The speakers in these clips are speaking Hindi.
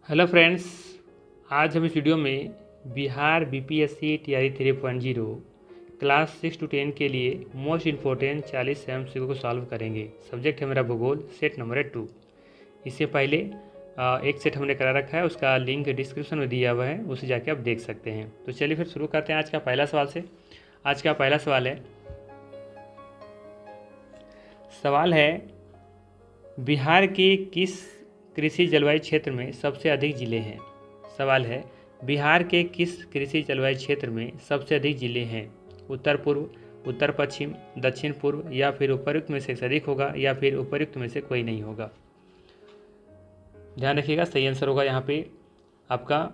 हेलो फ्रेंड्स, आज हम इस वीडियो में Bihar BPSC TRE 3.0 class 6 to 10 के लिए मोस्ट इम्पोर्टेंट 40 एमसीक्यू को सॉल्व करेंगे। सब्जेक्ट है मेरा भूगोल, सेट नंबर है 2। इससे पहले एक सेट हमने करा रखा है, उसका लिंक डिस्क्रिप्शन में दिया हुआ है, उसे जाके आप देख सकते हैं। तो चलिए फिर शुरू करते हैं आज का पहला सवाल से। आज का पहला सवाल है बिहार के किस कृषि जलवायु क्षेत्र में सबसे अधिक जिले हैं। सवाल है बिहार के किस कृषि जलवायु क्षेत्र में सबसे अधिक जिले हैं। उत्तर पूर्व, उत्तर पश्चिम, दक्षिण पूर्व या फिर उपर्युक्त में से अधिक होगा या फिर उपर्युक्त में से कोई नहीं होगा। ध्यान रखिएगा, सही आंसर होगा यहाँ पे आपका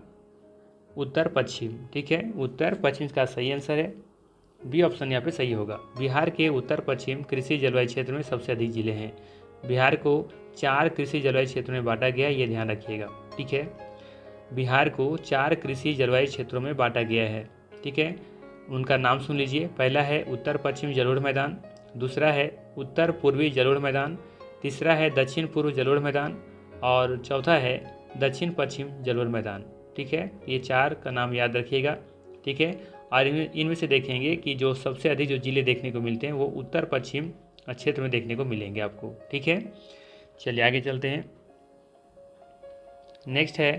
उत्तर पश्चिम। ठीक है, उत्तर पश्चिम का सही आंसर है, बी ऑप्शन यहाँ पे सही होगा। बिहार के उत्तर पश्चिम कृषि जलवायु क्षेत्र में सबसे अधिक जिले हैं। बिहार को 4 कृषि जलवायु क्षेत्रों में बांटा गया है, ये ध्यान रखिएगा। ठीक है, बिहार को 4 कृषि जलवायु क्षेत्रों में बांटा गया है। ठीक है, उनका नाम सुन लीजिए। पहला है उत्तर पश्चिम जलोढ़ मैदान, दूसरा है उत्तर पूर्वी जलोढ़ मैदान, तीसरा है दक्षिण पूर्व जलोढ़ मैदान और चौथा है दक्षिण पश्चिम जलोढ़ मैदान। ठीक है, ये 4 का नाम याद रखिएगा। ठीक है, और इनमें से देखेंगे कि जो सबसे अधिक जो जिले देखने को मिलते हैं वो उत्तर पश्चिम क्षेत्र में देखने को मिलेंगे आपको। ठीक है, चलिए आगे चलते हैं। नेक्स्ट है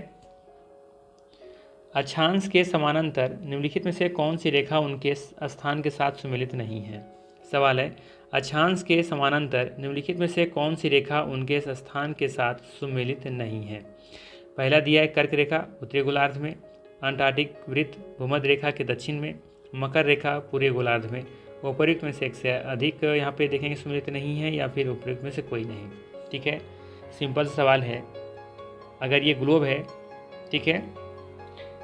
अक्षांश के समानांतर निम्नलिखित में से कौन सी रेखा उनके स्थान के साथ सुमेलित नहीं है। सवाल है अक्षांश के समानांतर निम्नलिखित में से कौन सी रेखा उनके स्थान के साथ सुमेलित नहीं है। पहला दिया है कर्क रेखा उत्तरी गोलार्ध में, अंटार्कटिक वृत्त भूमध्य रेखा के दक्षिण में, मकर रेखा पूर्वी गोलार्ध में। उपर्युक्त में से एक से अधिक यहाँ पे देखेंगे सुमेलित नहीं है या फिर उपर्युक्त में से कोई नहीं। ठीक है, सिंपल सवाल है। अगर ये ग्लोब है, ठीक है,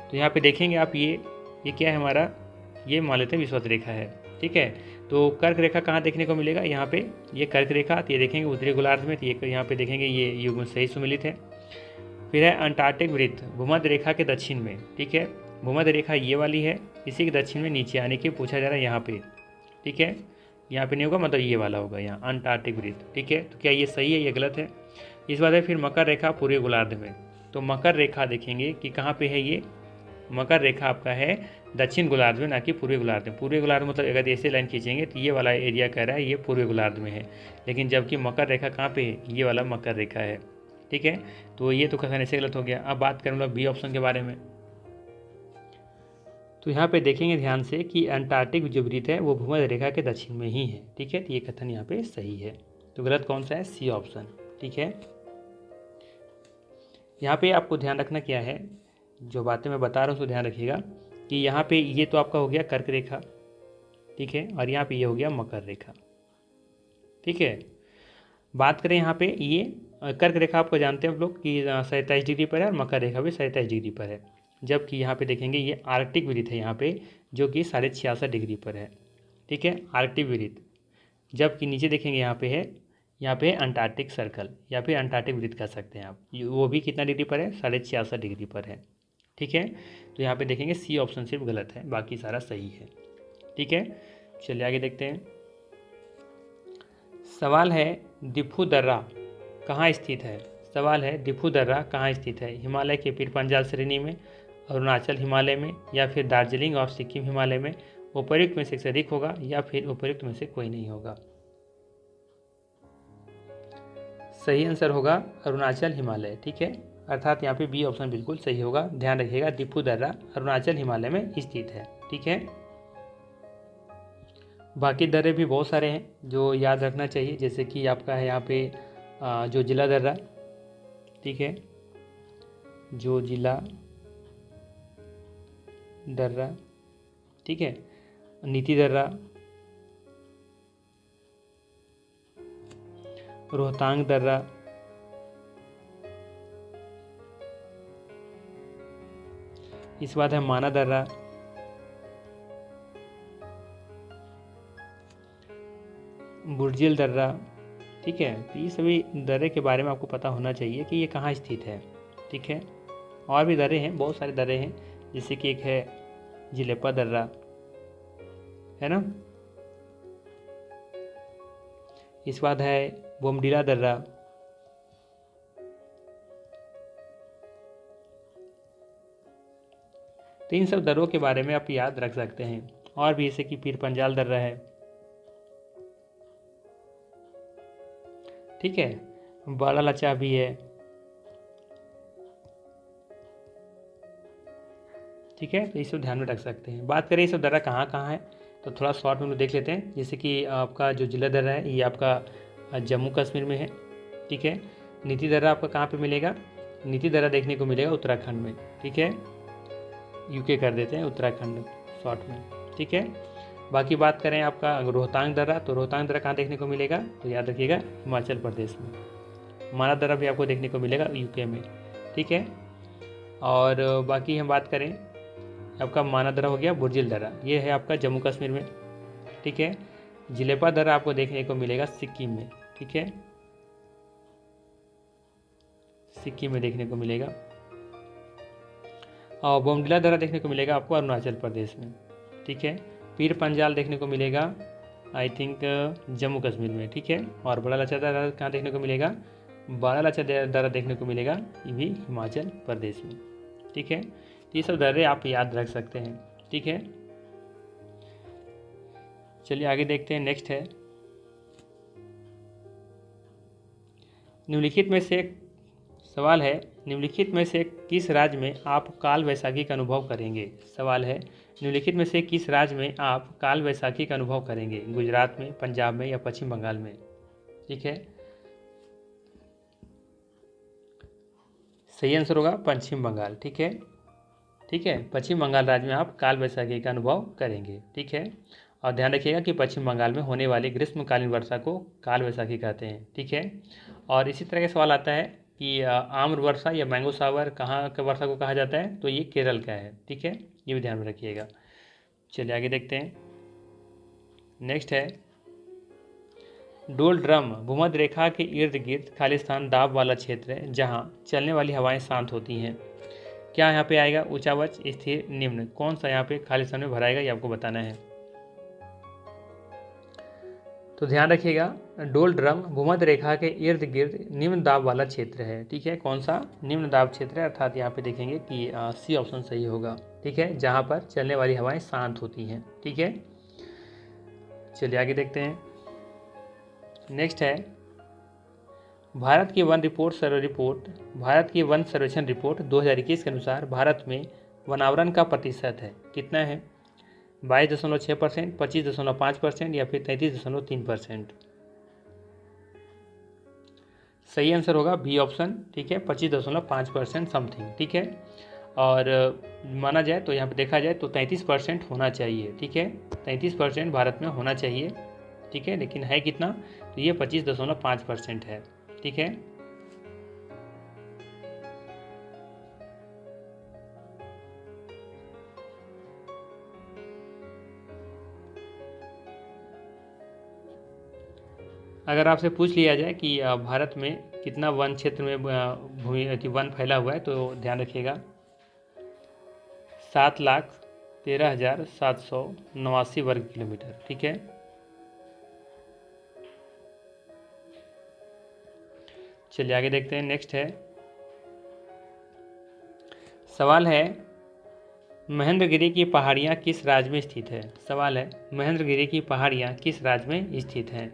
तो यहाँ पे देखेंगे आप ये क्या है हमारा, ये मान लेते हैं विषुवत रेखा है। ठीक है, तो कर्क रेखा कहाँ देखने को मिलेगा, यहाँ पे ये कर्क रेखा, तो ये देखेंगे उत्तरी गोलार्ध में, तो ये यहाँ पे देखेंगे ये युग्म सही सुमेलित है। फिर है अंटार्कटिक वृत्त भूमध्य रेखा के दक्षिण में। ठीक है, भूमध्य रेखा ये वाली है, इसी के दक्षिण में नीचे आने की पूछा जा रहा है यहाँ पे। ठीक है, यहाँ पे नहीं होगा, मतलब ये वाला होगा यहाँ अंटार्कटिक वृत्त। ठीक है, तो क्या ये सही है, ये गलत है। इस बात है फिर मकर रेखा पूर्वी गोलार्ध में, तो मकर रेखा देखेंगे कि कहाँ पे है, ये मकर रेखा आपका है दक्षिण गोलार्ध में, ना कि पूर्वी गोलार्ध में। पूर्वी गोलार्ध मतलब अगर ऐसे लाइन खींचेंगे तो ये वाला एरिया कह रहा है ये पूर्वी गोलार्ध में है, लेकिन जबकि मकर रेखा कहाँ पे है, ये वाला मकर रेखा है। ठीक है, तो ये तो कथन ऐसे गलत हो गया। अब बात करूँगा बी ऑप्शन के बारे में, तो यहाँ पे देखेंगे ध्यान से कि अंटार्कटिक जो वृत्त है वो भूमध्य रेखा के दक्षिण में ही है। ठीक है, तो ये कथन यहाँ पे सही है। तो गलत कौन सा है, सी ऑप्शन। ठीक है, यहाँ पे आपको ध्यान रखना क्या है, जो बातें मैं बता रहा हूँ उसको ध्यान रखिएगा कि यहाँ पे ये तो आपका हो गया कर्क रेखा, ठीक है, और यहाँ पे ये हो गया मकर रेखा। ठीक है, बात करें यहाँ पे ये कर्क रेखा आपको जानते हैं आप लोग कि 27 डिग्री पर है और मकर रेखा भी 27 डिग्री पर है, जबकि यहाँ पे देखेंगे ये आर्कटिक वृत्त है यहाँ पे जो कि 66.5 डिग्री पर है। ठीक है, आर्कटिक वृत्त, जबकि नीचे देखेंगे यहाँ पे है, यहाँ पे अंटार्कटिक सर्कल या फिर अंटार्कटिक वृत्त कह सकते हैं आप, वो भी कितना डिग्री पर है, 66.5 डिग्री पर है। ठीक है, तो यहाँ पे देखेंगे सी ऑप्शन सिर्फ गलत है, बाकी सारा सही है। ठीक है, चलिए आगे देखते हैं। सवाल है दिफू दर्रा कहाँ स्थित है। सवाल है दिफू दर्रा कहाँ स्थित है, हिमालय के पीर पंजाल श्रेणी में, अरुणाचल हिमालय में या फिर दार्जिलिंग और सिक्किम हिमालय में। उपर्युक्त में से अधिक होगा या फिर उपर्युक्त में से कोई नहीं होगा। सही आंसर होगा अरुणाचल हिमालय। ठीक है, अर्थात यहाँ पे बी ऑप्शन बिल्कुल सही होगा। ध्यान रखिएगा दिफू दर्रा अरुणाचल हिमालय में स्थित है। ठीक है, बाकी दर्रे भी बहुत सारे हैं जो याद रखना चाहिए, जैसे कि आपका है यहाँ पे जो जिला दर्रा, ठीक है, जो जिला दर्रा, ठीक है, नीति दर्रा, रोहतांग दर्रा, इस बाद है माना दर्रा, बुर्जिल दर्रा। ठीक है, तो ये सभी दर्रे के बारे में आपको पता होना चाहिए कि ये कहाँ स्थित है। ठीक है, और भी दर्रे हैं, बहुत सारे दर्रे हैं, जैसे कि एक है जिलेपा दर्रा, है ना, इस बाद है बोमडीला दर्रा, तो इन सब दर्रों के बारे में आप याद रख सकते हैं। और भी जैसे कि पीर पंजाल दर्रा है, ठीक है, बड़ा लचा भी है, ठीक है। तो ये सब ध्यान में रख सकते हैं। बात करें ये सब दर्रा कहाँ कहाँ है, तो थोड़ा शॉर्ट में देख लेते हैं। जैसे कि आपका जो जिला दर्रा है ये आपका जम्मू कश्मीर में है, ठीक है। नीति दर्रा आपका कहाँ पे मिलेगा, नीति दर्रा देखने को मिलेगा उत्तराखंड में, ठीक है। यूके कर देते हैं उत्तराखंड शॉर्ट में, ठीक है। बाकी बात करें आपका रोहतांग दर्रा, तो रोहतांग दर्रा कहाँ देखने को मिलेगा, तो याद रखिएगा हिमाचल प्रदेश में। माना दर्रा भी आपको देखने को मिलेगा यूके में, ठीक है। और बाकी हम बात करें आपका माना दर्रा हो गया, बुर्जिल दर्रा ये है आपका जम्मू कश्मीर में, ठीक है। जिलेपा दर्रा आपको देखने को मिलेगा सिक्किम में, ठीक है, सिक्किम में देखने को मिलेगा। और बोमडिला दर्रा देखने को मिलेगा आपको अरुणाचल प्रदेश में, ठीक है। पीर पंजाल देखने को मिलेगा आई थिंक जम्मू कश्मीर में, ठीक है। और बड़ा लचा दर्रा कहाँ देखने को मिलेगा, बड़ा लचा दर्रा देखने को मिलेगा ये भी हिमाचल प्रदेश में, ठीक है। तो ये सब दर्रे आप याद रख सकते हैं, ठीक है। चलिए आगे देखते हैं। नेक्स्ट है निम्नलिखित में से सवाल है, निम्नलिखित में से किस राज्य में आप काल वैसाखी का अनुभव करेंगे। सवाल है निम्नलिखित में से किस राज्य में आप काल वैसाखी का अनुभव करेंगे, गुजरात में, पंजाब में या पश्चिम बंगाल में, ठीक है। सही आंसर होगा पश्चिम बंगाल, ठीक है, ठीक है। पश्चिम बंगाल राज्य में आप काल वैसाखी का अनुभव करेंगे, ठीक है। और ध्यान रखिएगा कि पश्चिम बंगाल में होने वाली ग्रीष्मकालीन वर्षा को काल वैसाखी कहते हैं, ठीक है। और इसी तरह का सवाल आता है कि आम्र वर्षा या मैंगो सावर कहाँ के वर्षा को कहा जाता है, तो ये केरल का है, ठीक है, ये भी ध्यान में रखिएगा। चलिए आगे देखते हैं। नेक्स्ट है डोल ड्रम भूमध्य रेखा के इर्द गिर्द खालिस्तान दाब वाला क्षेत्र है जहाँ चलने वाली हवाएं शांत होती हैं। क्या यहाँ पे आएगा, ऊंचावच, स्थिर, निम्न, कौन सा यहाँ पे खालिस्तान में भराएगा ये आपको बताना है। तो ध्यान रखिएगा डोल ड्रम भूमध्य रेखा के इर्द गिर्द निम्न दाब वाला क्षेत्र है, ठीक है। कौन सा निम्न दाब क्षेत्र है, अर्थात यहाँ पे देखेंगे कि सी ऑप्शन सही होगा, ठीक है, जहाँ पर चलने वाली हवाएं शांत होती हैं, ठीक है। चलिए आगे देखते हैं। नेक्स्ट है भारत की वन सर्वेक्षण रिपोर्ट 2021 के अनुसार भारत में वनावरण का प्रतिशत है कितना है, 22.6%, 25.5% या फिर 33.3%। सही आंसर होगा बी ऑप्शन, ठीक है, 25.5% समथिंग, ठीक है। और माना जाए तो यहाँ पे देखा जाए तो 33% होना चाहिए, ठीक है, 33% भारत में होना चाहिए, ठीक है, लेकिन है कितना, तो ये 25.5% है, ठीक है। अगर आपसे पूछ लिया जाए कि भारत में कितना वन क्षेत्र में भूमि वन फैला हुआ है, तो ध्यान रखिएगा 7,13,789 वर्ग किलोमीटर, ठीक है। चलिए आगे देखते हैं। नेक्स्ट है सवाल है महेंद्रगिरी की पहाड़ियाँ किस राज्य में स्थित है। सवाल है महेंद्रगिरी की पहाड़ियाँ किस राज्य में स्थित हैं,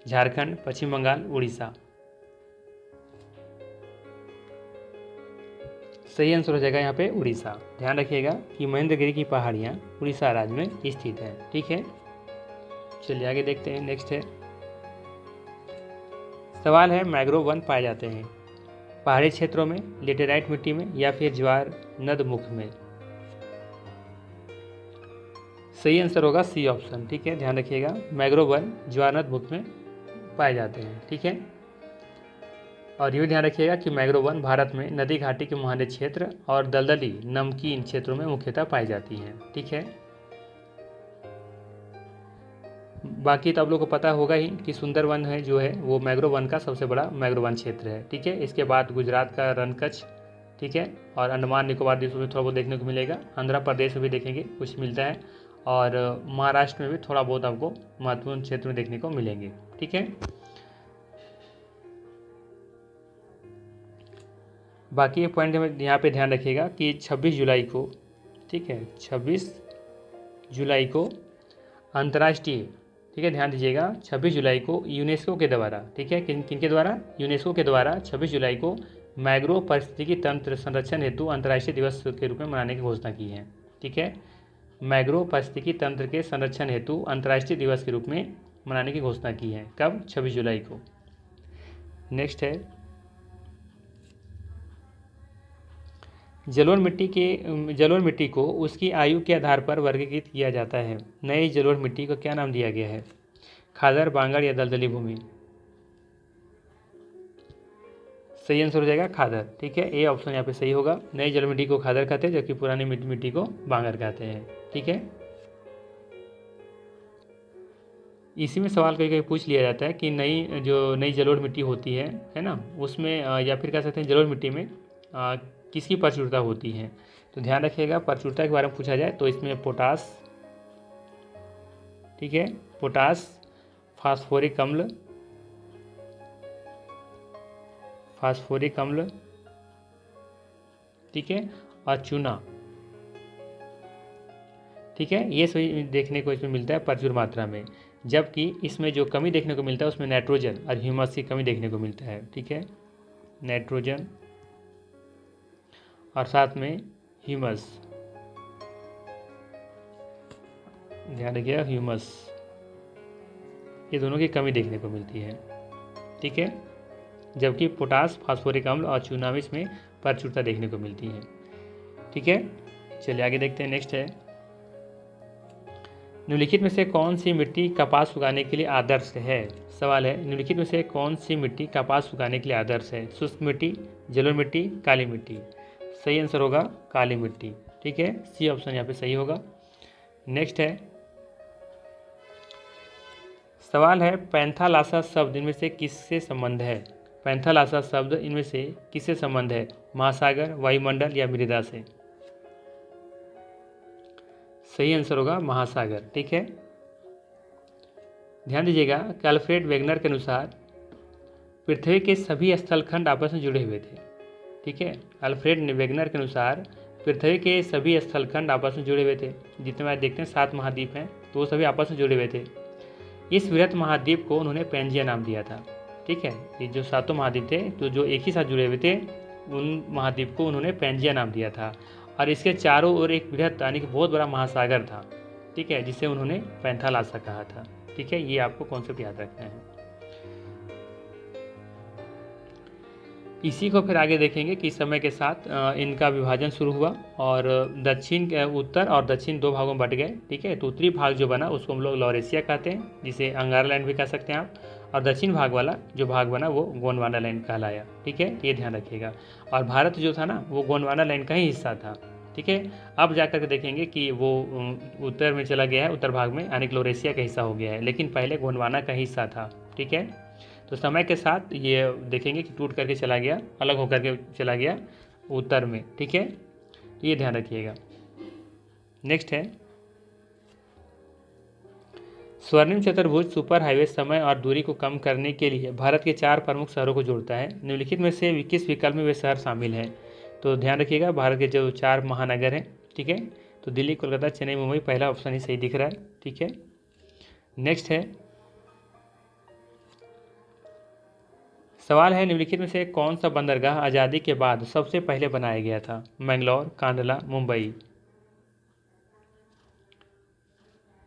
झारखंड, पश्चिम बंगाल, उड़ीसा। सही आंसर हो जाएगा यहाँ पे उड़ीसा। ध्यान रखिएगा कि महेंद्रगिरी की पहाड़ियाँ उड़ीसा राज्य में स्थित है, ठीक है। चलिए आगे देखते हैं। नेक्स्ट है सवाल है मैंग्रोव वन पाए जाते हैं पहाड़ी क्षेत्रों में, लेटेराइट मिट्टी में या फिर ज्वार नदमुख में। सही आंसर होगा सी ऑप्शन, ठीक है, ध्यान रखिएगा मैंग्रोव वन ज्वार नदमुख में पाए जाते हैं, ठीक है। और ये भी ध्यान रखिएगा कि मैंग्रोव वन भारत में नदी घाटी के मुहाने क्षेत्र और दलदली नमकीन क्षेत्रों में मुख्यतः पाई जाती हैं, ठीक है। बाकी तो आप लोगों को पता होगा ही कि सुंदरवन है जो है वो मैंग्रोव वन का सबसे बड़ा मैंग्रोव वन क्षेत्र है, ठीक है। इसके बाद गुजरात का रनकच्छ, ठीक है, और अंडमान निकोबार द्वीपों में थोड़ा बहुत देखने को मिलेगा, आंध्र प्रदेश में भी देखेंगे कुछ मिलता है, और महाराष्ट्र में भी थोड़ा बहुत आपको महत्वपूर्ण क्षेत्र में देखने को मिलेंगे, ठीक है। बाकी ये पॉइंट में यहाँ पे ध्यान रखिएगा कि 26 जुलाई को ठीक है, 26 जुलाई को अंतर्राष्ट्रीय, ठीक है, ध्यान दीजिएगा, 26 जुलाई को यूनेस्को के द्वारा, ठीक है, किनके द्वारा, यूनेस्को के द्वारा 26 जुलाई को मैंग्रोव पारिस्थितिकी तंत्र संरक्षण हेतु अंतर्राष्ट्रीय दिवस के रूप में मनाने की घोषणा की है। ठीक है, मैंग्रोव पारिस्थितिकी तंत्र के संरक्षण हेतु अंतर्राष्ट्रीय दिवस के रूप में मनाने की घोषणा की है। कब? 26 जुलाई को। नेक्स्ट है, जलोढ़ मिट्टी को उसकी आयु के आधार पर वर्गीकृत किया जाता है। नई जलोढ़ मिट्टी को क्या नाम दिया गया है? खादर, बांगड़ या दलदली भूमि? सही आंसर हो जाएगा खादर। ठीक है, ए ऑप्शन यहाँ पे सही होगा। नई जलोढ़ मिट्टी को खादर कहते हैं, जबकि पुरानी मिट्टी को बांगड़ कहते हैं। ठीक है, इसी में सवाल कहीं कहीं पूछ लिया जाता है कि नई जलोढ़ मिट्टी होती है ना, उसमें या फिर कह सकते हैं जलोढ़ मिट्टी में किसकी प्रचुरता होती है। तो ध्यान रखिएगा, प्रचुरता के बारे में पूछा जाए तो इसमें पोटास, ठीक है, पोटास, फास्फोरिक अम्ल, ठीक है, और चूना, ठीक है, ये सभी देखने को इसमें मिलता है प्रचुर मात्रा में। जबकि इसमें जो कमी देखने को मिलता है उसमें नाइट्रोजन और ह्यूमस की कमी देखने को मिलता है। ठीक है, नाइट्रोजन और साथ में ह्यूमस, ध्यान रखिएगा, ह्यूमस, ये दोनों की कमी देखने को मिलती है। ठीक है, जबकि पोटास, फास्फोरिक अम्ल और चूना में इसमें प्रचुरता देखने को मिलती है। ठीक है, चलिए आगे देखते हैं। नेक्स्ट है, निम्नलिखित में से कौन सी मिट्टी कपास उगाने के लिए आदर्श है? सवाल है, निम्नलिखित में से कौन सी मिट्टी कपास उगाने के लिए आदर्श है? शुष्क मिट्टी, जलोढ़ मिट्टी, काली मिट्टी? सही आंसर होगा काली मिट्टी। ठीक है, सी ऑप्शन यहाँ पे सही होगा। नेक्स्ट है, सवाल है, पैंथालासा शब्द इनमें से किससे संबंध है? पैंथालासा शब्द इनमें से किससे संबंध है? महासागर, वायुमंडल या मृदा से? सही आंसर होगा महासागर। ठीक है, ध्यान दीजिएगा कि अल्फ्रेड वेगनर के अनुसार पृथ्वी के सभी स्थलखंड आपस में जुड़े हुए थे। ठीक है, अल्फ्रेड वेगनर के अनुसार पृथ्वी के सभी स्थलखंड आपस में जुड़े हुए थे। जितने आप देखते हैं 7 महाद्वीप हैं, तो वो सभी आपस में जुड़े हुए थे। इस वृहत महाद्वीप को उन्होंने पैंजिया नाम दिया था। ठीक है, ये जो 7 महाद्वीप थे तो जो एक ही साथ जुड़े हुए थे, उन महाद्वीप को उन्होंने पैंजिया नाम दिया था। और इसके चारों ओर एक वृहत यानी कि बहुत बड़ा महासागर था। ठीक है, जिसे उन्होंने पैंथालासा कहा था। ठीक है, ये आपको कॉन्सेप्ट याद रखना है। इसी को फिर आगे देखेंगे कि समय के साथ इनका विभाजन शुरू हुआ और उत्तर और दक्षिण 2 भागों में बट गए। ठीक है, तो उत्तरी भाग जो बना उसको हम लोग लॉरेशिया कहते हैं, जिसे अंगारा लैंड भी कह सकते हैं आप, और दक्षिण भाग वाला जो भाग बना वो गोंडवाना लैंड कहलाया। ठीक है, ये ध्यान रखिएगा। और भारत जो था ना वो गोंडवाना लैंड का ही हिस्सा था। ठीक है, अब जाकर के देखेंगे कि वो उत्तर में चला गया है, उत्तर भाग में, यानी कि लॉरेशिया का हिस्सा हो गया है, लेकिन पहले गोंडवाना का हिस्सा था। ठीक है, तो समय के साथ ये देखेंगे कि टूट करके चला गया, अलग होकर के चला गया उत्तर में। ठीक है, तो ये ध्यान रखिएगा। नेक्स्ट है, स्वर्णिम चतुर्भुज सुपर हाईवे समय और दूरी को कम करने के लिए भारत के 4 प्रमुख शहरों को जोड़ता है। निम्नलिखित में से किस विकल्प में वे शहर शामिल हैं? तो ध्यान रखिएगा, भारत के जो 4 महानगर हैं, ठीक है, तो दिल्ली, कोलकाता, चेन्नई, मुंबई, पहला ऑप्शन ही सही दिख रहा है। ठीक है, नेक्स्ट है, सवाल है, निम्नलिखित में से कौन सा बंदरगाह आज़ादी के बाद सबसे पहले बनाया गया था? मैंगलोर, कांडला, मुंबई?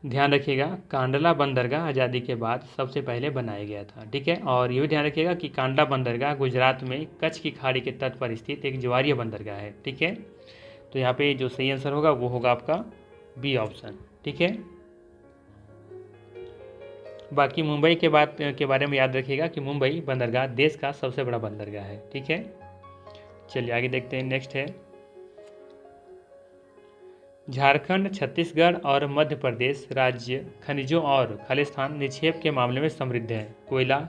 ध्यान रखिएगा, कांडला बंदरगाह आज़ादी के बाद सबसे पहले बनाया गया था। ठीक है, और ये भी ध्यान रखिएगा कि कांडला बंदरगाह गुजरात में कच्छ की खाड़ी के तट पर स्थित एक ज्वारीय बंदरगाह है। ठीक है, तो यहाँ पे जो सही आंसर होगा वो होगा आपका बी ऑप्शन। ठीक है, बाकी मुंबई के बारे में याद रखिएगा कि मुंबई बंदरगाह देश का सबसे बड़ा बंदरगाह है। ठीक है, चलिए आगे देखते हैं। नेक्स्ट है, झारखंड, छत्तीसगढ़ और मध्य प्रदेश राज्य खनिजों और खालिस्तान निक्षेप के मामले में समृद्ध है। कोयला,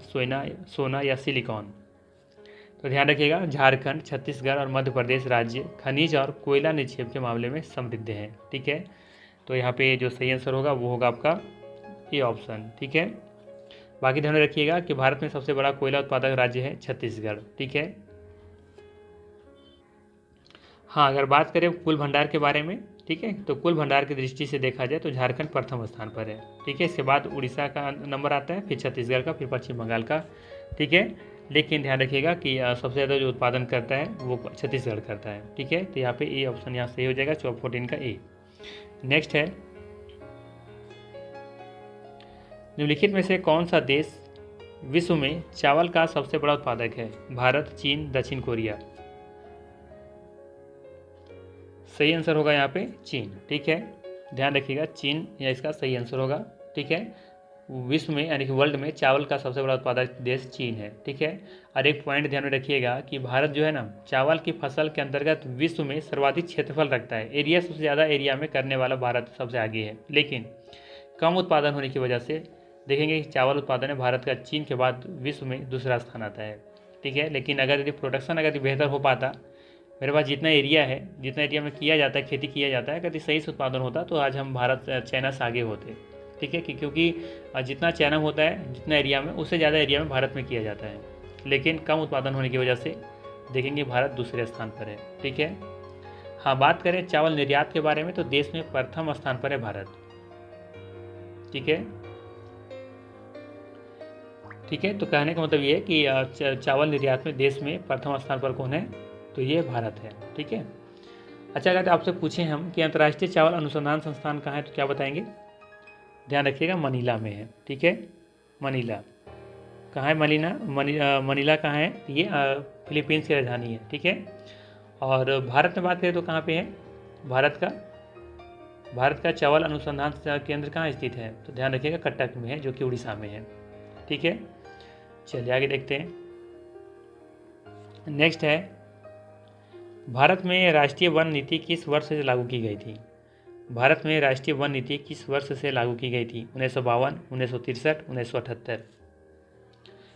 सोना या सिलिकॉन? तो ध्यान रखिएगा, झारखंड, छत्तीसगढ़ और मध्य प्रदेश राज्य खनिज और कोयला निक्षेप के मामले में समृद्ध है। ठीक है, तो यहाँ पे जो सही आंसर होगा वो होगा आपका ए ऑप्शन। ठीक है, बाकी ध्यान रखिएगा कि भारत में सबसे बड़ा कोयला उत्पादक राज्य है छत्तीसगढ़। ठीक है, हाँ, अगर बात करें कुल भंडार के बारे में, ठीक है। तो कुल भंडार की दृष्टि से देखा जाए तो झारखंड प्रथम स्थान पर है, ठीक है। इसके बाद उड़ीसा का नंबर आता है, फिर छत्तीसगढ़ का, फिर पश्चिम बंगाल का, ठीक है। लेकिन ध्यान रखिएगा कि सबसे ज़्यादा जो उत्पादन करता है वो छत्तीसगढ़ करता है, ठीक है। तो यहाँ पे ए ऑप्शन यहाँ सही हो जाएगा, 14 का ए। नेक्स्ट है, निम्नलिखित में से कौन सा देश विश्व में चावल का सबसे बड़ा उत्पादक है? भारत, चीन, दक्षिण कोरिया। सही आंसर होगा यहाँ पे चीन, ठीक है। ध्यान रखिएगा, चीन या इसका सही आंसर होगा, ठीक है। विश्व में यानी कि वर्ल्ड में चावल का सबसे बड़ा उत्पादक देश चीन है, ठीक है। और एक पॉइंट ध्यान में रखिएगा कि भारत जो है ना, चावल की फसल के अंतर्गत विश्व में सर्वाधिक क्षेत्रफल रखता है। एरिया सबसे ज़्यादा एरिया में करने वाला भारत सबसे आगे है, लेकिन कम उत्पादन होने की वजह से देखेंगे कि चावल उत्पादन में भारत का चीन के बाद विश्व में दूसरा स्थान आता है, ठीक है। लेकिन अगर यदि प्रोडक्शन अगर बेहतर हो पाता, मेरे पास जितना एरिया है, जितना एरिया में किया जाता है, खेती किया जाता है, अगर सही से उत्पादन होता तो आज हम भारत चाइना से आगे होते, ठीक है। क्योंकि जितना चाइना होता है जितना एरिया में, उससे ज़्यादा एरिया में भारत में किया जाता है, लेकिन कम उत्पादन होने की वजह से देखेंगे भारत दूसरे स्थान पर है, ठीक है। हाँ, बात करें चावल निर्यात के बारे में तो देश में प्रथम स्थान पर है भारत, ठीक है, ठीक है। तो कहने का मतलब ये है कि चावल निर्यात में देश में प्रथम स्थान पर कौन है? तो ये भारत है, ठीक है। अच्छा, अगर आपसे पूछें हम कि अंतर्राष्ट्रीय चावल अनुसंधान संस्थान कहाँ है तो क्या बताएंगे? ध्यान रखिएगा, मनीला में है, ठीक है। मनीला कहाँ है? मनीला कहाँ है? ये फिलीपींस की राजधानी है, ठीक है। और भारत में बात करें तो कहाँ पे है? भारत का चावल अनुसंधान केंद्र कहाँ स्थित है? तो ध्यान रखिएगा, कटक में है, जो कि उड़ीसा में है, ठीक है। चलिए आगे देखते हैं। नेक्स्ट है, भारत में राष्ट्रीय वन नीति किस वर्ष से लागू की गई थी? भारत में राष्ट्रीय वन नीति किस वर्ष से लागू की गई थी? 1952, 1963, 1978।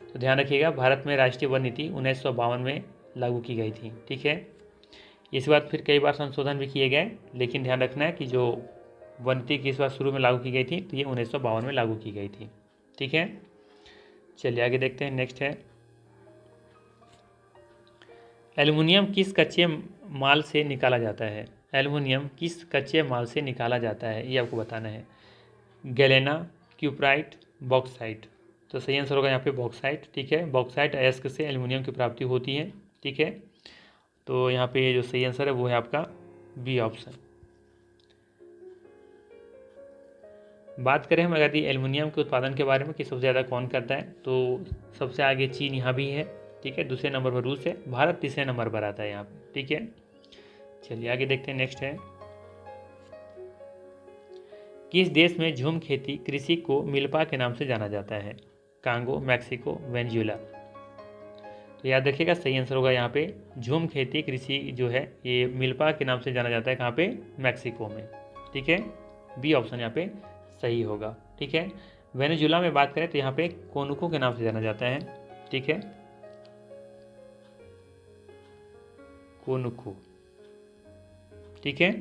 तो ध्यान रखिएगा, भारत में राष्ट्रीय वन नीति 1952 में लागू की गई थी, ठीक है। इस बात फिर कई बार संशोधन भी किए गए, लेकिन ध्यान रखना है कि जो वन नीति किस बार शुरू में लागू की गई थी तो ये 1952 में लागू की गई थी, ठीक है। चलिए आगे देखते हैं। नेक्स्ट है, एल्युमिनियम किस कच्चे माल से निकाला जाता है? एल्युमिनियम किस कच्चे माल से निकाला जाता है, ये आपको बताना है। Galena, cuprite, bauxite. तो सही आंसर होगा यहाँ पे बॉक्साइट, ठीक है। बॉक्साइट अयस्क से एल्युमिनियम की प्राप्ति होती है, ठीक है। तो यहाँ पे जो सही आंसर है वो है आपका बी ऑप्शन। बात करें हम अगर एल्युमिनियम के उत्पादन के बारे में कि सबसे ज़्यादा कौन करता है, तो सबसे आगे चीन यहाँ भी है, ठीक है। दूसरे नंबर पर रूस है, भारत तीसरे नंबर पर आता है यहाँ पे, ठीक है। चलिए आगे देखते हैं। नेक्स्ट है, किस देश में झूम खेती कृषि को मिल्पा के नाम से जाना जाता है? Congo, Mexico, Venezuela. तो याद रखिएगा, सही आंसर होगा यहाँ पे झूम खेती कृषि जो है ये मिल्पा के नाम से जाना जाता है। कहाँ पे? मैक्सिको में, ठीक है। बी ऑप्शन यहाँ पे सही होगा, ठीक है। वेनेजुएला में बात करें तो यहाँ पे कोनुको के नाम से जाना जाता है, ठीक है, कोनुको, ठीक है।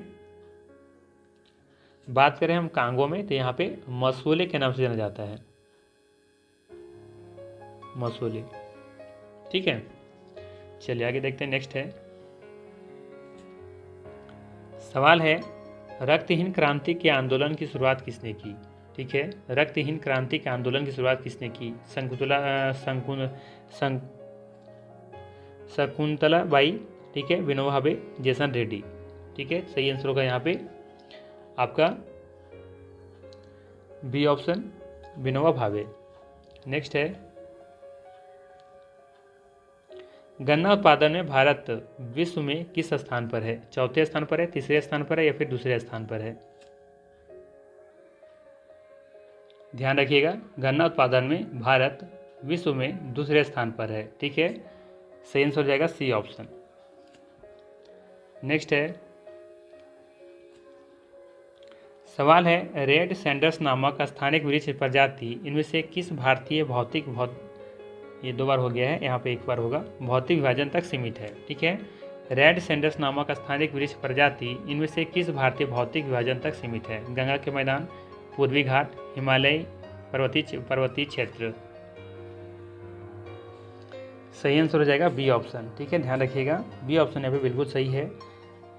बात करें हम कांगो में तो यहाँ पे मसूले के नाम से जाना जाता है, मसूले, ठीक है। चलिए आगे देखते हैं। नेक्स्ट है, सवाल है, रक्तहीन क्रांति के आंदोलन की शुरुआत किसने की? ठीक है, रक्तहीन क्रांति के आंदोलन की शुरुआत किसने की? शकुंतला बाई, ठीक है, विनोबा भावे, जेसन रेड्डी, ठीक है। सही आंसर होगा यहाँ पे आपका B option, Vinoba Bhave. Next है, गन्ना उत्पादन में भारत विश्व में किस स्थान पर है? चौथे स्थान पर है, तीसरे स्थान पर है या फिर दूसरे स्थान पर है? ध्यान रखिएगा, गन्ना उत्पादन में भारत विश्व में दूसरे स्थान पर है, ठीक है। सही आंसर हो जाएगा सी ऑप्शन। नेक्स्ट है, सवाल है, रेड सैंडर्स नामक स्थानिक वृक्ष प्रजाति इनमें से किस भारतीय ये दो बार हो गया है, यहाँ पे एक बार होगा, भौतिक विभाजन तक सीमित है, ठीक है। रेड सैंडर्स नामक स्थानिक वृक्ष प्रजाति इनमें से किस भारतीय भौतिक विभाजन तक सीमित है? गंगा के मैदान, पूर्वी घाट, हिमालय, पर्वतीय क्षेत्र। सही आंसर हो जाएगा बी ऑप्शन, ठीक है। ध्यान रखिएगा, बी ऑप्शन यहाँ पे बिल्कुल सही है।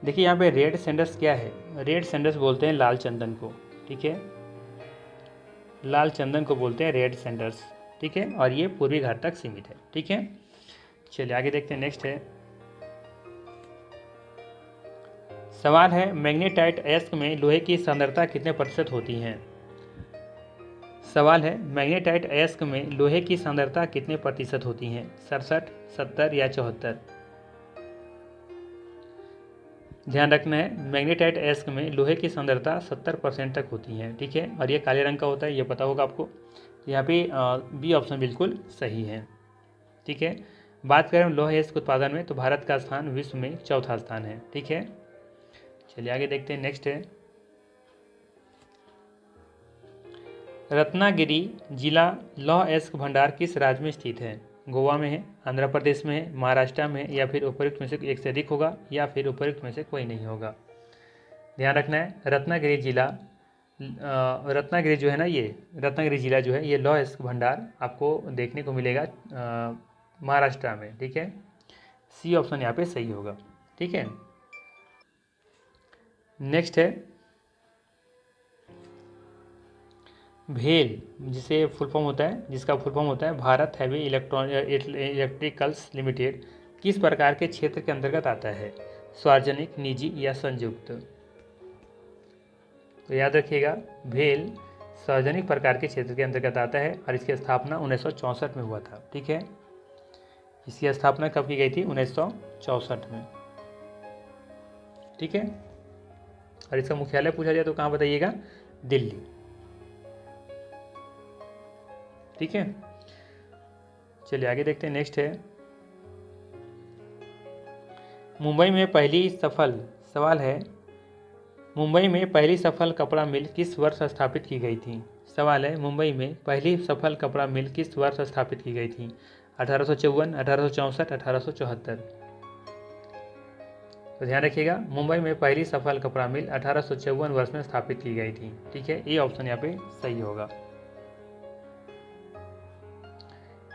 देखिए यहाँ पे रेड सैंडल्स क्या है, रेड सैंडल्स बोलते हैं लाल चंदन को, ठीक है, लाल चंदन को बोलते हैं रेड सैंडल्स, ठीक है, और ये पूर्वी घाट तक सीमित है, ठीक है। चलिए आगे देखते हैं, नेक्स्ट है सवाल है मैग्नेटाइट अयस्क में लोहे की सांद्रता कितने प्रतिशत होती है। सवाल है मैग्नेटाइट अयस्क में लोहे की सांद्रता कितने प्रतिशत होती है, 67, 70 या 74। ध्यान रखना है मैग्नेटाइट अयस्क में लोहे की सांद्रता 70% तक होती है, ठीक है, और ये काले रंग का होता है, ये पता होगा आपको। यहाँ पे बी ऑप्शन बिल्कुल सही है, ठीक है। बात करें लोहे अयस्क उत्पादन में तो भारत का स्थान विश्व में चौथा स्थान है, ठीक है। चलिए आगे देखते हैं, नेक्स्ट है रत्नागिरी जिला लौह अयस्क भंडार किस राज्य में स्थित है। गोवा में है, आंध्र प्रदेश में है, महाराष्ट्र में है, या फिर उपयुक्त में से एक से अधिक होगा, या फिर उपयुक्त में से कोई नहीं होगा। ध्यान रखना है रत्नागिरी जिला, रत्नागिरी जो है ना, ये रत्नागिरी जिला जो है ये लौह अयस्क भंडार आपको देखने को मिलेगा महाराष्ट्र में, ठीक है। सी ऑप्शन यहाँ पे सही होगा, ठीक है। नेक्स्ट है भेल, जिसे फुल फॉर्म होता है, जिसका फुल फॉर्म होता है भारत हैवी इलेक्ट्रिकल्स लिमिटेड, किस प्रकार के क्षेत्र के अंतर्गत आता है, सार्वजनिक, निजी या संयुक्त। तो याद रखिएगा भेल सार्वजनिक प्रकार के क्षेत्र के अंतर्गत आता है और इसकी स्थापना 1964 में हुआ था, ठीक है। इसकी स्थापना कब की गई थी, 1964 में, ठीक है। और इसका मुख्यालय पूछा जाए तो कहाँ बताइएगा, दिल्ली, ठीक है। चलिए आगे देखते हैं, नेक्स्ट है मुंबई में पहली सफल, सवाल है मुंबई में पहली सफल कपड़ा मिल किस वर्ष स्थापित की गई थी। सवाल है मुंबई में पहली सफल कपड़ा मिल किस वर्ष स्थापित की गई थी, 1854, 1864, 1874। तो ध्यान रखिएगा मुंबई में पहली सफल कपड़ा मिल 1854 वर्ष में स्थापित की गई थी, ठीक है, ये ऑप्शन यहाँ पे सही होगा।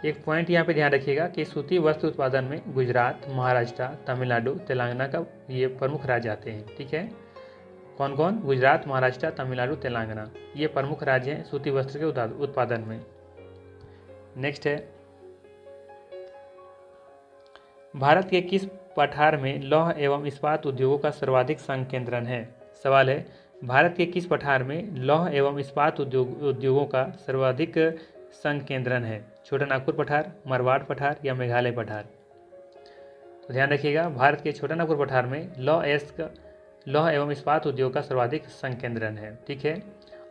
एक पॉइंट यहाँ पे ध्यान रखिएगा कि सूती वस्त्र उत्पादन में गुजरात, महाराष्ट्र, तमिलनाडु, तेलंगाना का ये प्रमुख राज्य आते हैं, ठीक है। कौन कौन, गुजरात, महाराष्ट्र, तमिलनाडु, तेलंगाना, ये प्रमुख राज्य हैं सूती वस्त्र के उत्पादन में। नेक्स्ट है भारत के किस पठार में लौह एवं इस्पात उद्योगों का सर्वाधिक संकेंद्रण है। सवाल है भारत के किस पठार में लौह एवं इस्पात उद्योगों का सर्वाधिक संकेंद्रण है, छोटा नागपुर पठार, मारवाड़ पठार या मेघालय पठार। तो ध्यान रखिएगा भारत के छोटा नागपुर पठार में लौह एवं इस्पात उद्योग का सर्वाधिक संकेंद्रण है, ठीक है।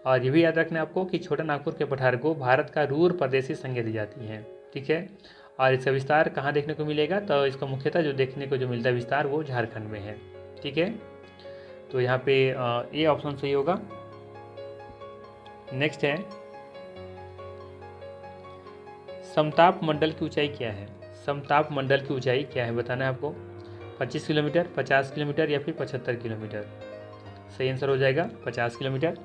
और ये भी याद रखना आपको कि छोटा नागपुर के पठार को भारत का रूर प्रदेशी संज्ञा दी जाती है, ठीक है। और इसका विस्तार कहाँ देखने को मिलेगा, तो इसका मुख्यतः जो देखने को जो मिलता है विस्तार वो झारखंड में है, ठीक है। तो यहाँ पे ए ऑप्शन सही होगा। नेक्स्ट है समताप मंडल की ऊंचाई क्या है। समताप मंडल की ऊंचाई क्या है बताना है आपको, 25 किलोमीटर, 50 किलोमीटर या फिर 75 किलोमीटर। सही आंसर हो जाएगा 50 किलोमीटर,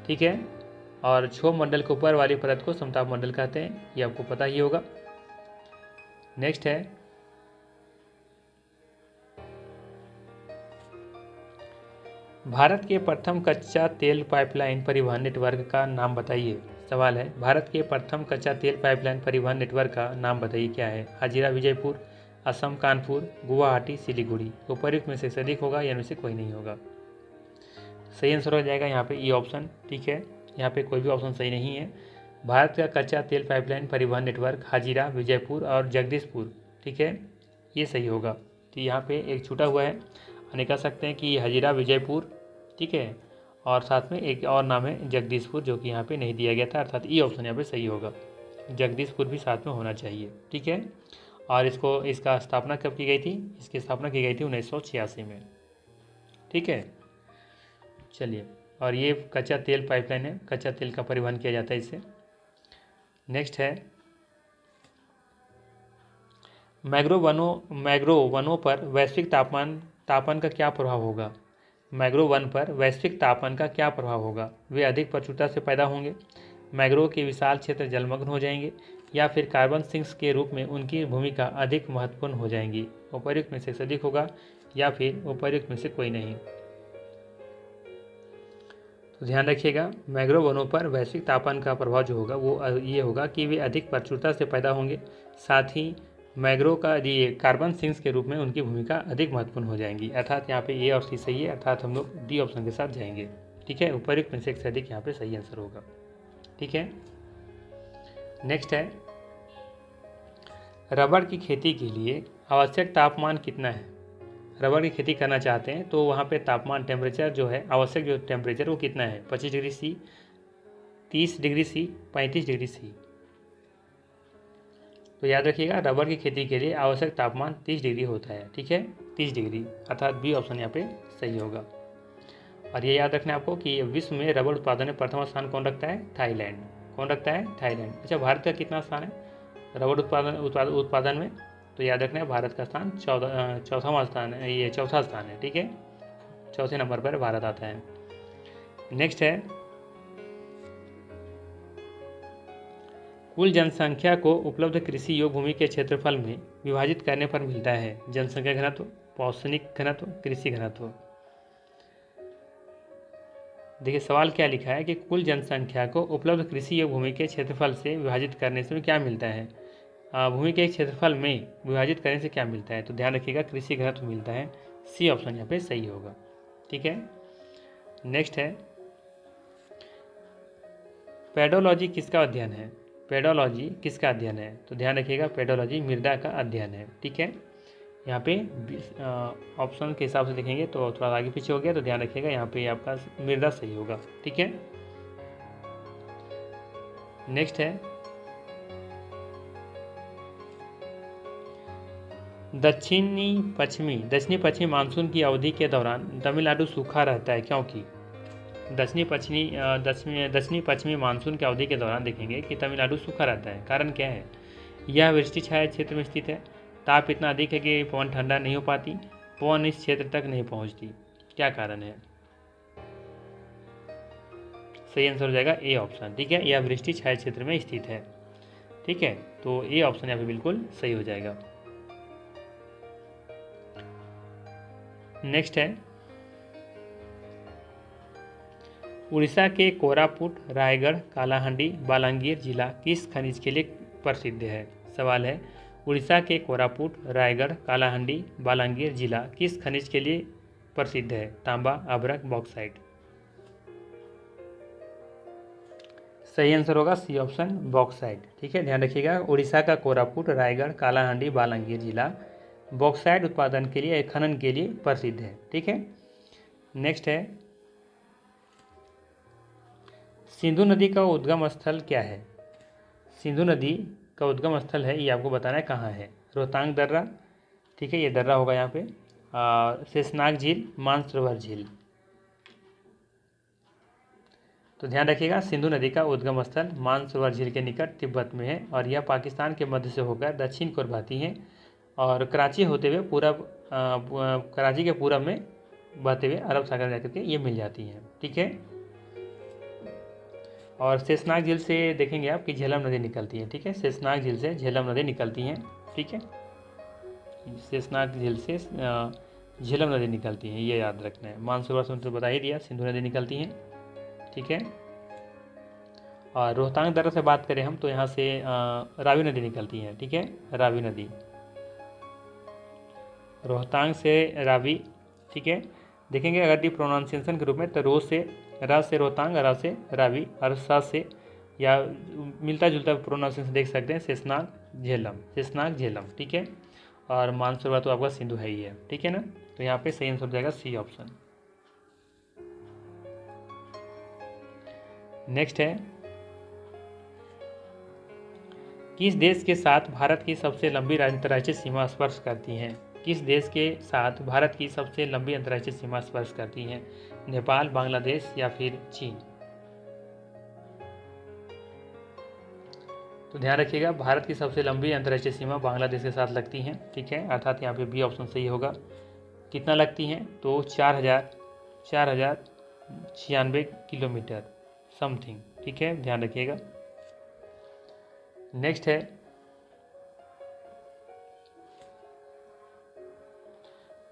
ठीक है। और क्षोभ मंडल के ऊपर वाली परत को समताप मंडल कहते हैं, ये आपको पता ही होगा। नेक्स्ट है भारत के प्रथम कच्चा तेल पाइपलाइन परिवहन नेटवर्क का नाम बताइए। सवाल है भारत के प्रथम कच्चा तेल पाइपलाइन परिवहन नेटवर्क का नाम बताइए क्या है, हाजीरा विजयपुर, असम कानपुर, गुवाहाटी सिलीगुड़ी। उपयुक्त में से अधिक होगा या इनमें से कोई नहीं होगा। सही आंसर हो जाएगा यहाँ पे ई ऑप्शन, ठीक है। यहाँ पे कोई भी ऑप्शन सही नहीं है। भारत का कच्चा तेल पाइपलाइन परिवहन नेटवर्क हाजीरा, विजयपुर और जगदीशपुर, ठीक है, ये सही होगा। तो यहाँ पे एक छूटा हुआ है, यानी कह सकते हैं कि हाजीरा विजयपुर, ठीक है, और साथ में एक और नाम है जगदीशपुर जो कि यहाँ पे नहीं दिया गया था, अर्थात ई ऑप्शन यहाँ पे सही होगा। जगदीशपुर भी साथ में होना चाहिए, ठीक है। और इसका स्थापना कब की गई थी, इसकी स्थापना की गई थी 1986 में, ठीक है। चलिए, और ये कच्चा तेल पाइपलाइन है, कच्चा तेल का परिवहन किया जाता है इससे। नेक्स्ट है मैंग्रोव वनों पर वैश्विक तापन का क्या प्रभाव होगा। मैंग्रोव वन पर वैश्विक तापन का क्या प्रभाव होगा। वे अधिक प्रचुरता से पैदा होंगे, मैंग्रोव के विशाल क्षेत्र जलमग्न हो जाएंगे, या फिर कार्बन सिंक्स के रूप में उनकी भूमिका अधिक महत्वपूर्ण हो जाएंगी। उपर्युक्त में से अधिक होगा या फिर उपर्युक्त में से कोई नहीं। तो ध्यान रखिएगा, मैंग्रोव वनों पर वैश्विक तापमान का प्रभाव जो होगा वो ये होगा कि वे अधिक प्रचुरता से पैदा होंगे, साथ ही मैंग्रोव का ये कार्बन सिंक्स के रूप में उनकी भूमिका अधिक महत्वपूर्ण हो जाएंगी। अर्थात यहाँ पे ए और सी सही है, अर्थात हम लोग डी ऑप्शन के साथ जाएंगे। ठीक है, उपर्युक्त में से अधिक यहाँ पे सही आंसर होगा। ठीक है, नेक्स्ट है, रबड़ की खेती के लिए आवश्यक तापमान कितना है। रबड़ की खेती करना चाहते हैं तो वहाँ पे तापमान टेम्परेचर जो है, आवश्यक जो टेम्परेचर वो कितना है, 25 degree C, 30 degree C, 35 degree C. तो याद रखिएगा, रबड़ की खेती के लिए आवश्यक तापमान 30 डिग्री होता है। ठीक है, 30 डिग्री, अर्थात बी ऑप्शन यहाँ पे सही होगा। और ये याद रखना है आपको कि विश्व में रबड़ उत्पादन में प्रथम स्थान कौन रखता है, थाईलैंड। कौन रखता है, थाईलैंड। अच्छा, भारत का कितना स्थान है रबड़ उत्पादन में, तो याद रखना है भारत का स्थान चौथा स्थान है, ये चौथा स्थान है। ठीक है, चौथे नंबर पर भारत आता है। नेक्स्ट है, कुल जनसंख्या को उपलब्ध कृषि योग्य भूमि के क्षेत्रफल में विभाजित करने पर मिलता है जनसंख्या घनत्व, पौष्टिक घनत्व, कृषि घनत्व। देखिए सवाल क्या लिखा है कि कुल जनसंख्या को उपलब्ध कृषि योग्य भूमि के क्षेत्रफल से विभाजित करने से क्या मिलता है, भूमि के क्षेत्रफल में विभाजित करने से क्या मिलता है। तो ध्यान रखिएगा, कृषि घनत्व मिलता है। सी ऑप्शन यहाँ पे सही होगा। ठीक है, नेक्स्ट है, पेडोलॉजी किसका अध्ययन है। पेडोलॉजी किसका अध्ययन है, तो ध्यान रखिएगा, पेडोलॉजी मृदा का अध्ययन है। ठीक है, यहाँ पे ऑप्शन के हिसाब से देखेंगे तो थोड़ा आगे पीछे हो गया, तो ध्यान रखिएगा यहाँ पे आपका मृदा सही होगा। ठीक है, नेक्स्ट है, दक्षिणी पश्चिमी मानसून की अवधि के दौरान तमिलनाडु सूखा रहता है क्योंकि दक्षिणी पश्चिमी मानसून की अवधि के दौरान देखेंगे कि तमिलनाडु सूखा रहता है। कारण क्या है, यह वृष्टि छाया क्षेत्र में स्थित है, ताप इतना अधिक है कि पवन ठंडा नहीं हो पाती, पवन इस क्षेत्र तक नहीं पहुंचती। क्या कारण है, सही आंसर हो जाएगा ए ऑप्शन। ठीक है, यह वृष्टि छाया क्षेत्र में स्थित है। ठीक है, तो ए ऑप्शन यहाँ पे बिल्कुल सही हो जाएगा। नेक्स्ट है, उड़ीसा के कोरापुट, रायगढ़, कालाहांडी, बालांगीर जिला किस खनिज के लिए प्रसिद्ध है। सवाल है, उड़ीसा के कोरापुट, रायगढ़, कालाहांडी, बालांगीर जिला किस खनिज के लिए प्रसिद्ध है। तांबा, अभ्रक, बॉक्साइट। सही आंसर होगा सी ऑप्शन, बॉक्साइट। ठीक है, ध्यान रखिएगा, उड़ीसा का कोरापुट, रायगढ़, कालाहांडी, बालांगीर जिला बॉक्साइट उत्पादन के लिए, खनन के लिए प्रसिद्ध है। ठीक है, नेक्स्ट है, सिंधु नदी का उद्गम स्थल क्या है। सिंधु नदी का उद्गम स्थल है, ये आपको बताना है कहाँ है। रोहतांग दर्रा, ठीक है, ये दर्रा होगा यहाँ पे, शेषनाग झील, मानसरोवर झील। तो ध्यान रखिएगा, सिंधु नदी का उद्गम स्थल मानसरोवर झील के निकट तिब्बत में है और यह पाकिस्तान के मध्य से होकर दक्षिण की ओर बहती है और कराची होते हुए पूरब, कराची के पूरब में बहते हुए अरब सागर जाकर के ये मिल जाती हैं। ठीक है, और शेषनाग झील से देखेंगे आप कि झेलम नदी निकलती है। ठीक है, शेषनाग झील से झेलम नदी निकलती हैं। ठीक है, शेषनाग झील से झेलम नदी निकलती हैं, ये याद रखना है। मानसरोवर से तो बता ही दिया, सिंधु नदी निकलती हैं। ठीक है, और रोहतांग दर्रा से बात करें हम तो यहाँ से रावी नदी निकलती है। ठीक है, रावी नदी, रोहतांग से रावी। ठीक है, देखेंगे अगर डी प्रोनाउंसिएशन के रूप में तो रो से रा से रोहतांग, रा से रावी और सा से, या मिलता जुलता प्रोनाउंसिएशन देख सकते हैं, शेषनाग झेलम, शेषनाग झेलम। ठीक है, और मानसरोवर तो आपका सिंधु है ही है। ठीक है ना, तो यहाँ पे सही आंसर हो जाएगा सी ऑप्शन। नेक्स्ट है, किस देश के साथ भारत की सबसे लंबी अंतर्राष्ट्रीय सीमा स्पर्श करती हैं। किस देश के साथ भारत की सबसे लंबी अंतर्राष्ट्रीय सीमा स्पर्श करती हैं। नेपाल, बांग्लादेश या फिर चीन। तो ध्यान रखिएगा, भारत की सबसे लंबी अंतर्राष्ट्रीय सीमा बांग्लादेश के साथ लगती हैं। ठीक है, अर्थात यहाँ पे बी ऑप्शन सही होगा। कितना लगती हैं, तो 4096 किलोमीटर समथिंग। ठीक है, ध्यान रखिएगा। नेक्स्ट है,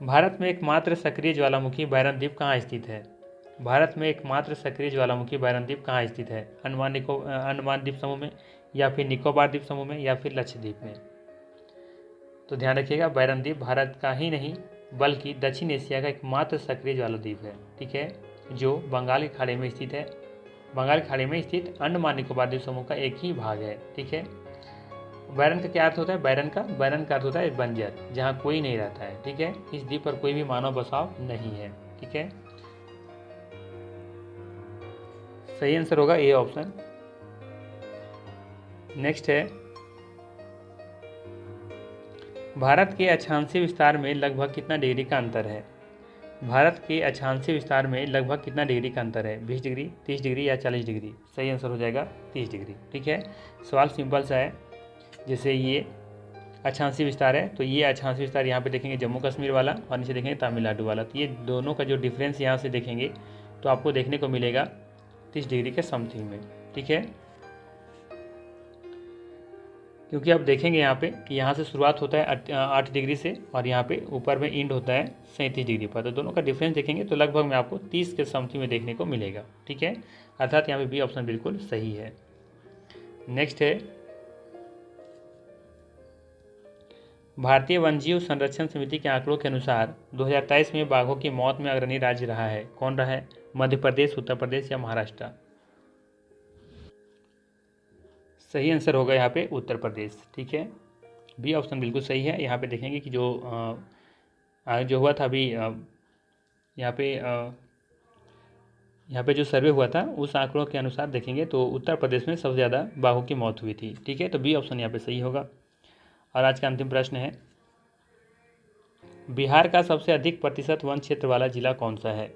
भारत में एकमात्र सक्रिय ज्वालामुखी बैरन द्वीप कहाँ स्थित है? भारत में एकमात्र सक्रिय ज्वालामुखी बैरन द्वीप कहाँ स्थित है? अंडमान द्वीप समूह में, या फिर निकोबार द्वीप समूह में, या फिर लक्षद्वीप में? तो ध्यान रखिएगा, बैरन द्वीप भारत का ही नहीं बल्कि दक्षिण एशिया का एकमात्र सक्रिय ज्वालाद्वीप है, ठीक है, जो बंगाल की खाड़ी में स्थित है। बंगाल की खाड़ी में स्थित अंडमान निकोबार द्वीप समूह का एक ही भाग है, ठीक है। बैरन का क्या अर्थ होता है? बैरन का अर्थ होता है बंजर, जहाँ कोई नहीं रहता है, ठीक है। इस द्वीप पर कोई भी मानव बसाव नहीं है, ठीक है। सही आंसर होगा ए ऑप्शन। नेक्स्ट है, भारत के अक्षांशीय विस्तार में लगभग कितना डिग्री का अंतर है? भारत के अक्षांशीय विस्तार में लगभग कितना डिग्री का अंतर है? 20 डिग्री, 30 डिग्री या 40 डिग्री? सही आंसर हो जाएगा 30 डिग्री, ठीक है। सवाल सिंपल सा है, जैसे ये अक्षांशीय विस्तार है, तो ये अक्षांशीय विस्तार यहाँ पे देखेंगे जम्मू कश्मीर वाला, और नीचे देखेंगे तमिलनाडु वाला। तो ये दोनों का जो डिफरेंस यहाँ से देखेंगे तो आपको देखने को मिलेगा 30 डिग्री के समथिंग में, ठीक है। क्योंकि आप देखेंगे यहाँ पे कि यहाँ से शुरुआत होता है 8 डिग्री से, और यहाँ पे ऊपर में एंड होता है 37 डिग्री पर। तो दोनों का डिफरेंस देखेंगे तो लगभग में आपको 30 के समथिंग में देखने को मिलेगा, ठीक है। अर्थात यहाँ पे बी ऑप्शन बिल्कुल सही है। नेक्स्ट है, भारतीय वन्यजीव संरक्षण समिति के आंकड़ों के अनुसार 2023 में बाघों की मौत में अग्रणी राज्य रहा है। कौन रहा है? मध्य प्रदेश, उत्तर प्रदेश या महाराष्ट्र? सही आंसर होगा यहाँ पे उत्तर प्रदेश, ठीक है। बी ऑप्शन बिल्कुल सही है। यहाँ पे देखेंगे कि जो हुआ था अभी यहाँ पे जो सर्वे हुआ था उस आंकड़ों के अनुसार देखेंगे तो उत्तर प्रदेश में सबसे ज़्यादा बाघों की मौत हुई थी, ठीक है। तो बी ऑप्शन यहाँ पे सही होगा। और आज का अंतिम प्रश्न है, बिहार का सबसे अधिक प्रतिशत वन क्षेत्र वाला जिला कौन सा है?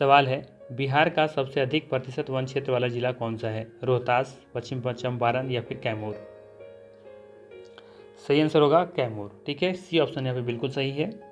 सवाल है, बिहार का सबसे अधिक प्रतिशत वन क्षेत्र वाला जिला कौन सा है? रोहतास, पश्चिम चंपारण या फिर कैमूर? सही आंसर होगा कैमूर, ठीक है। सी ऑप्शन यहाँ पे बिल्कुल सही है।